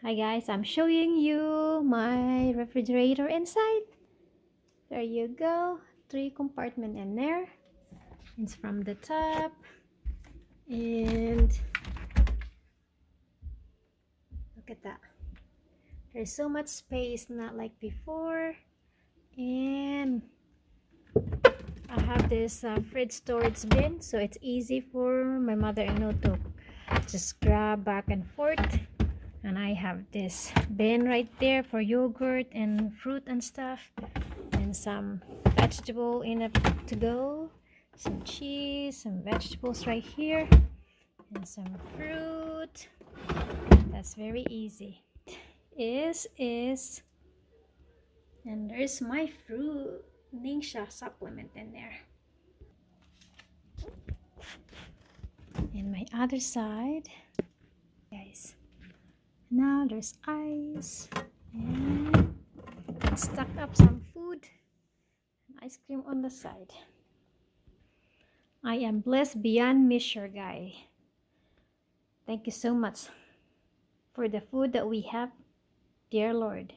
Hi guys, I'm showing you my refrigerator inside. There you go. 3 compartments in there. It's from the top. And look at that. There's so much space, not like before. And I have this fridge storage bin, so it's easy for my mother-in-law to just grab back and forth. And I have this bin right there for yogurt and fruit and stuff, and some vegetable in it to go, some cheese, some vegetables right here, and some fruit. That's very easy. And there's my fruit Ningxia supplement in there. And my other side, guys, now there's ice, and stock up some food, ice cream on the side. I am blessed beyond measure, guy. Thank you so much for the food that we have, dear Lord.